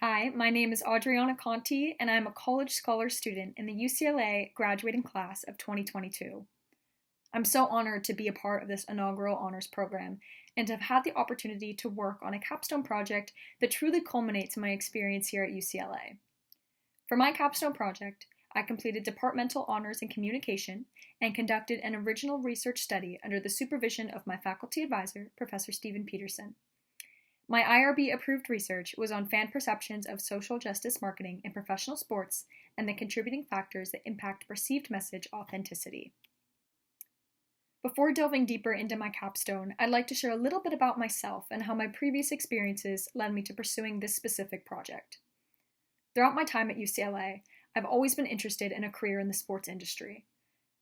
Hi, my name is Adriana Conte, and I'm a college scholar student in the UCLA graduating class of 2022. I'm so honored to be a part of this inaugural honors program and to have had the opportunity to work on a capstone project that truly culminates my experience here at UCLA. For my capstone project, I completed departmental honors in communication and conducted an original research study under the supervision of my faculty advisor, Professor Stephen Peterson. My IRB-approved research was on fan perceptions of social justice marketing in professional sports and the contributing factors that impact perceived message authenticity. Before delving deeper into my capstone, I'd like to share a little bit about myself and how my previous experiences led me to pursuing this specific project. Throughout my time at UCLA, I've always been interested in a career in the sports industry.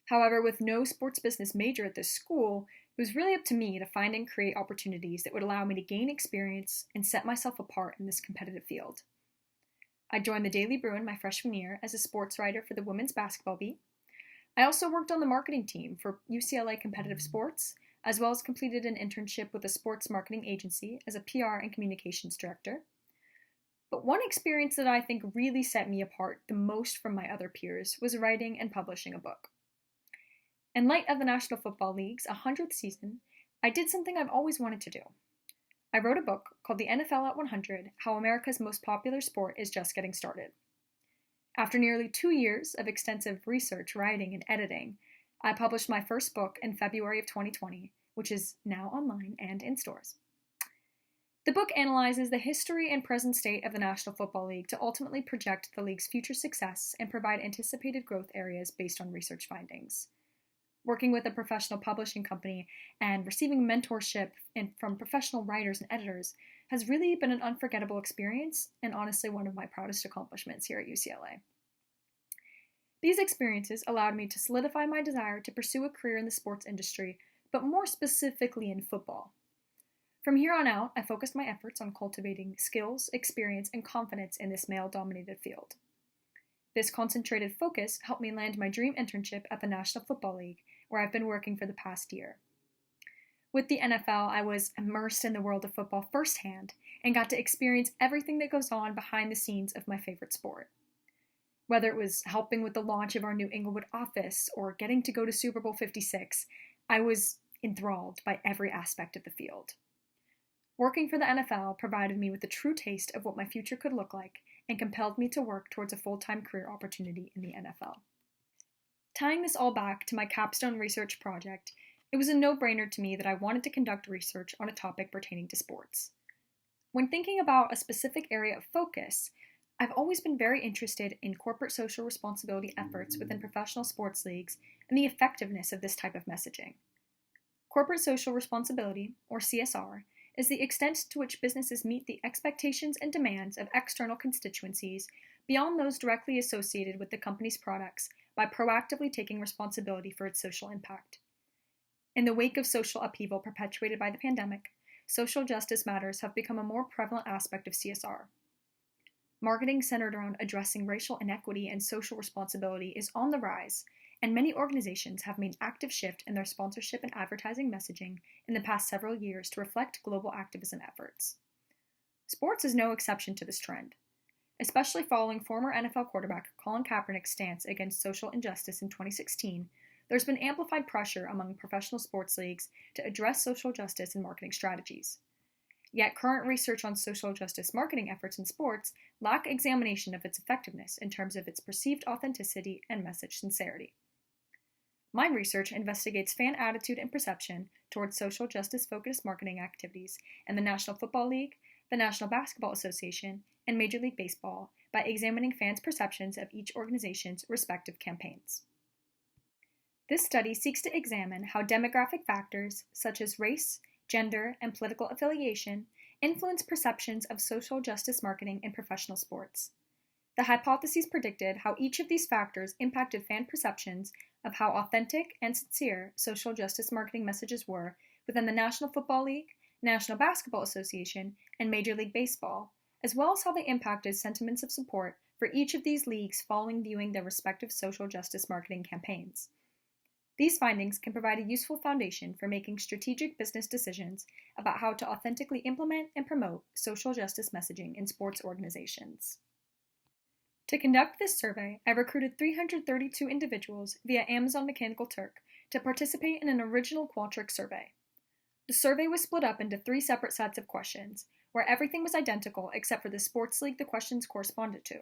However, with no sports business major at this school, it was really up to me to find and create opportunities that would allow me to gain experience and set myself apart in this competitive field. I joined the Daily Bruin my freshman year as a sports writer for the women's basketball beat. I also worked on the marketing team for UCLA competitive sports, as well as completed an internship with a sports marketing agency as a PR and communications director. But one experience that I think really set me apart the most from my other peers was writing and publishing a book. In light of the National Football League's 100th season, I did something I've always wanted to do. I wrote a book called The NFL at 100: How America's Most Popular Sport is Just Getting Started. After nearly 2 years of extensive research, writing, and editing, I published my first book in February of 2020, which is now online and in stores. The book analyzes the history and present state of the National Football League to ultimately project the league's future success and provide anticipated growth areas based on research findings. Working with a professional publishing company and receiving mentorship from professional writers and editors has really been an unforgettable experience and honestly one of my proudest accomplishments here at UCLA. These experiences allowed me to solidify my desire to pursue a career in the sports industry, but more specifically in football. From here on out, I focused my efforts on cultivating skills, experience, and confidence in this male-dominated field. This concentrated focus helped me land my dream internship at the National Football League, where I've been working for the past year. With the NFL, I was immersed in the world of football firsthand and got to experience everything that goes on behind the scenes of my favorite sport. Whether it was helping with the launch of our new Inglewood office or getting to go to Super Bowl 56, I was enthralled by every aspect of the field. Working for the NFL provided me with a true taste of what my future could look like and compelled me to work towards a full-time career opportunity in the NFL. Tying this all back to my capstone research project, it was a no-brainer to me that I wanted to conduct research on a topic pertaining to sports. When thinking about a specific area of focus, I've always been very interested in corporate social responsibility efforts within professional sports leagues and the effectiveness of this type of messaging. Corporate social responsibility, or CSR, is the extent to which businesses meet the expectations and demands of external constituencies beyond those directly associated with the company's products by proactively taking responsibility for its social impact. In the wake of social upheaval perpetuated by the pandemic, social justice matters have become a more prevalent aspect of CSR. Marketing centered around addressing racial inequity and social responsibility is on the rise, and many organizations have made an active shift in their sponsorship and advertising messaging in the past several years to reflect global activism efforts. Sports is no exception to this trend. Especially following former NFL quarterback Colin Kaepernick's stance against social injustice in 2016, there's been amplified pressure among professional sports leagues to address social justice and marketing strategies. Yet current research on social justice marketing efforts in sports lack examination of its effectiveness in terms of its perceived authenticity and message sincerity. My research investigates fan attitude and perception towards social justice-focused marketing activities in the National Football League, the National Basketball Association, and Major League Baseball by examining fans' perceptions of each organization's respective campaigns. This study seeks to examine how demographic factors such as race, gender, and political affiliation influence perceptions of social justice marketing in professional sports. The hypotheses predicted how each of these factors impacted fan perceptions of how authentic and sincere social justice marketing messages were within the National Football League, National Basketball Association, and Major League Baseball, as well as how they impacted sentiments of support for each of these leagues following viewing their respective social justice marketing campaigns. These findings can provide a useful foundation for making strategic business decisions about how to authentically implement and promote social justice messaging in sports organizations. To conduct this survey, I recruited 332 individuals via Amazon Mechanical Turk to participate in an original Qualtrics survey. The survey was split up into 3 separate sets of questions, where everything was identical except for the sports league the questions corresponded to.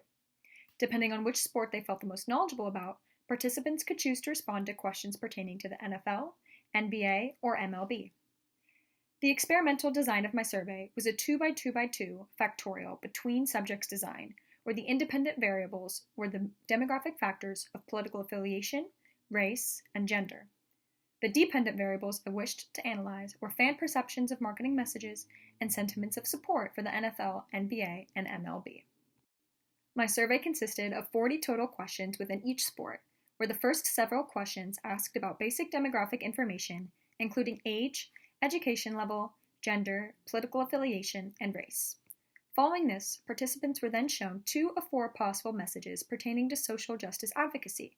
Depending on which sport they felt the most knowledgeable about, participants could choose to respond to questions pertaining to the NFL, NBA, or MLB. The experimental design of my survey was a 2x2x2 factorial between subjects design, where the independent variables were the demographic factors of political affiliation, race, and gender. The dependent variables I wished to analyze were fan perceptions of marketing messages and sentiments of support for the NFL, NBA, and MLB. My survey consisted of 40 total questions within each sport, where the first several questions asked about basic demographic information, including age, education level, gender, political affiliation, and race. Following this, participants were then shown 2 of 4 possible messages pertaining to social justice advocacy.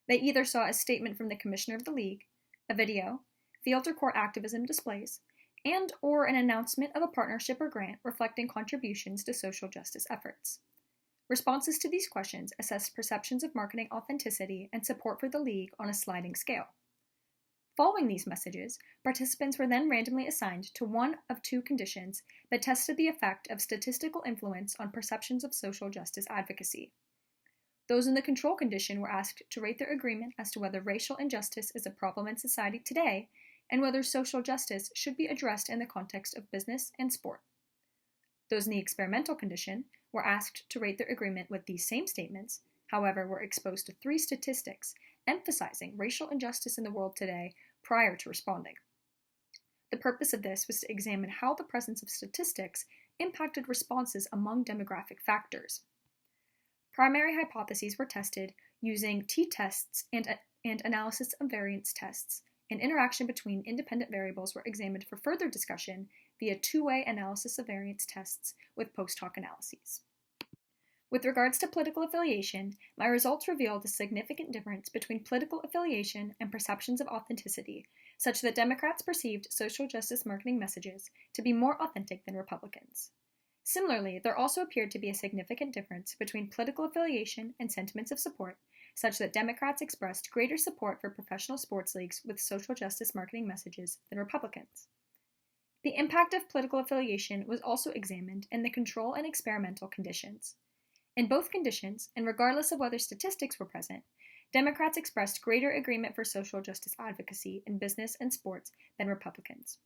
They either saw a statement from the commissioner of the league, a video, field or court activism displays, and or an announcement of a partnership or grant reflecting contributions to social justice efforts. Responses to these questions assessed perceptions of marketing authenticity and support for the league on a sliding scale. Following these messages, participants were then randomly assigned to one of 2 conditions that tested the effect of statistical influence on perceptions of social justice advocacy. Those in the control condition were asked to rate their agreement as to whether racial injustice is a problem in society today and whether social justice should be addressed in the context of business and sport. Those in the experimental condition were asked to rate their agreement with these same statements, however, were exposed to 3 statistics emphasizing racial injustice in the world today prior to responding. The purpose of this was to examine how the presence of statistics impacted responses among demographic factors. Primary hypotheses were tested using t-tests and analysis of variance tests, and interaction between independent variables were examined for further discussion via 2-way analysis of variance tests with post-hoc analyses. With regards to political affiliation, my results revealed a significant difference between political affiliation and perceptions of authenticity, such that Democrats perceived social justice marketing messages to be more authentic than Republicans. Similarly, there also appeared to be a significant difference between political affiliation and sentiments of support, such that Democrats expressed greater support for professional sports leagues with social justice marketing messages than Republicans. The impact of political affiliation was also examined in the control and experimental conditions. In both conditions, and regardless of whether statistics were present, Democrats expressed greater agreement for social justice advocacy in business and sports than Republicans.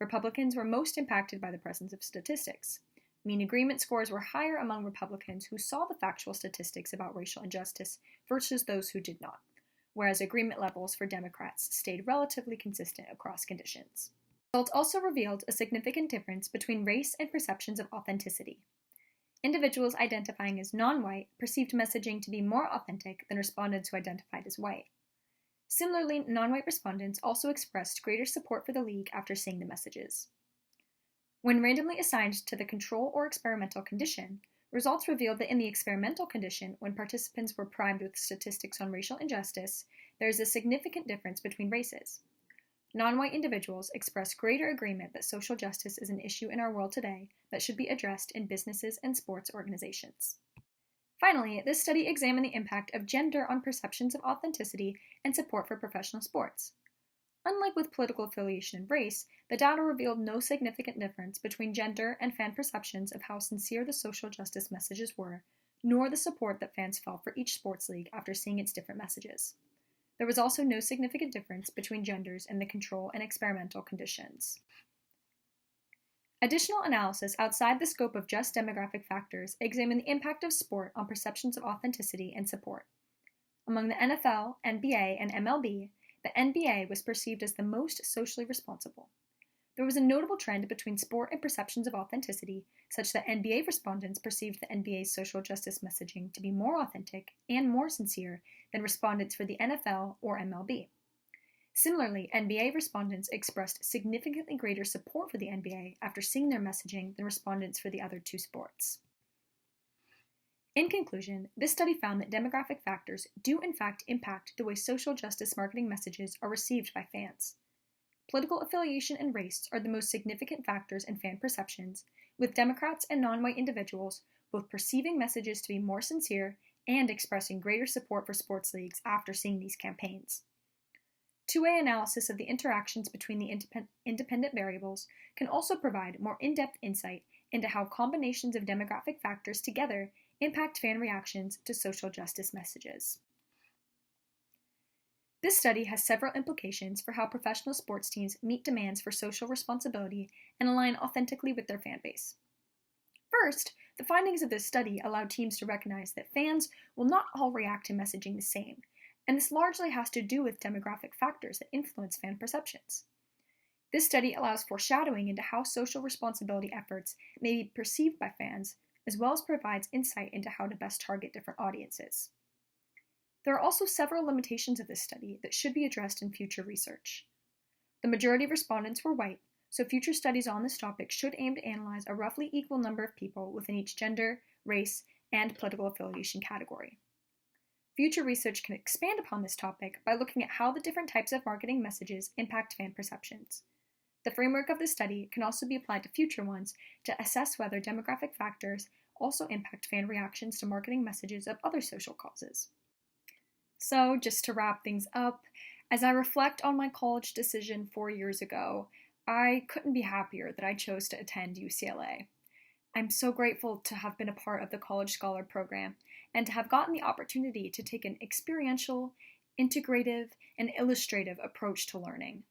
Republicans were most impacted by the presence of statistics. Mean agreement scores were higher among Republicans who saw the factual statistics about racial injustice versus those who did not, whereas agreement levels for Democrats stayed relatively consistent across conditions. Results also revealed a significant difference between race and perceptions of authenticity. Individuals identifying as non-white perceived messaging to be more authentic than respondents who identified as white. Similarly, non-white respondents also expressed greater support for the league after seeing the messages. When randomly assigned to the control or experimental condition, results revealed that in the experimental condition, when participants were primed with statistics on racial injustice, there is a significant difference between races. Non-white individuals express greater agreement that social justice is an issue in our world today that should be addressed in businesses and sports organizations. Finally, this study examined the impact of gender on perceptions of authenticity and support for professional sports. Unlike with political affiliation and race, the data revealed no significant difference between gender and fan perceptions of how sincere the social justice messages were, nor the support that fans felt for each sports league after seeing its different messages. There was also no significant difference between genders in the control and experimental conditions. Additional analysis outside the scope of just demographic factors examined the impact of sport on perceptions of authenticity and support. Among the NFL, NBA, and MLB, the NBA was perceived as the most socially responsible. There was a notable trend between sport and perceptions of authenticity, such that NBA respondents perceived the NBA's social justice messaging to be more authentic and more sincere than respondents for the NFL or MLB. Similarly, NBA respondents expressed significantly greater support for the NBA after seeing their messaging than respondents for the other 2 sports. In conclusion, this study found that demographic factors do in fact impact the way social justice marketing messages are received by fans. Political affiliation and race are the most significant factors in fan perceptions, with Democrats and non-white individuals both perceiving messages to be more sincere and expressing greater support for sports leagues after seeing these campaigns. Two-way analysis of the interactions between the independent variables can also provide more in-depth insight into how combinations of demographic factors together impact fan reactions to social justice messages. This study has several implications for how professional sports teams meet demands for social responsibility and align authentically with their fan base. First, the findings of this study allow teams to recognize that fans will not all react to messaging the same, and this largely has to do with demographic factors that influence fan perceptions. This study allows foreshadowing into how social responsibility efforts may be perceived by fans, as well as provides insight into how to best target different audiences. There are also several limitations of this study that should be addressed in future research. The majority of respondents were white, so future studies on this topic should aim to analyze a roughly equal number of people within each gender, race, and political affiliation category. Future research can expand upon this topic by looking at how the different types of marketing messages impact fan perceptions. The framework of this study can also be applied to future ones to assess whether demographic factors also impact fan reactions to marketing messages of other social causes. So, just to wrap things up, as I reflect on my college decision 4 years ago, I couldn't be happier that I chose to attend UCLA. I'm so grateful to have been a part of the College Scholar program and to have gotten the opportunity to take an experiential, integrative, and illustrative approach to learning.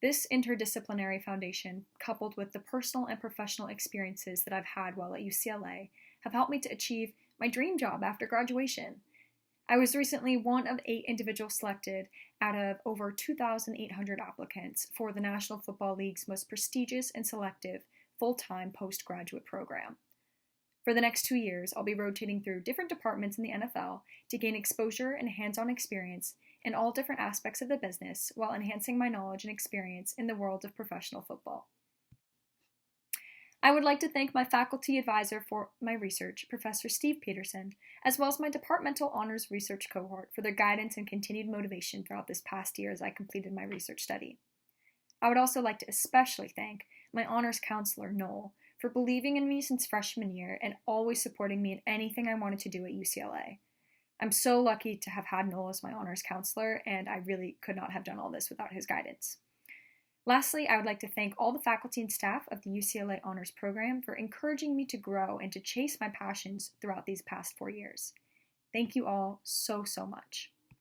This interdisciplinary foundation, coupled with the personal and professional experiences that I've had while at UCLA, have helped me to achieve my dream job after graduation. I was recently one of 8 individuals selected out of over 2,800 applicants for the National Football League's most prestigious and selective full-time postgraduate program. For the next 2 years, I'll be rotating through different departments in the NFL to gain exposure and hands-on experience in all different aspects of the business while enhancing my knowledge and experience in the world of professional football. I would like to thank my faculty advisor for my research, Professor Steve Peterson, as well as my Departmental Honors Research Cohort for their guidance and continued motivation throughout this past year as I completed my research study. I would also like to especially thank my honors counselor, Noel, for believing in me since freshman year and always supporting me in anything I wanted to do at UCLA. I'm so lucky to have had Noel as my honors counselor, and I really could not have done all this without his guidance. Lastly, I would like to thank all the faculty and staff of the UCLA Honors Program for encouraging me to grow and to chase my passions throughout these past 4 years. Thank you all so much.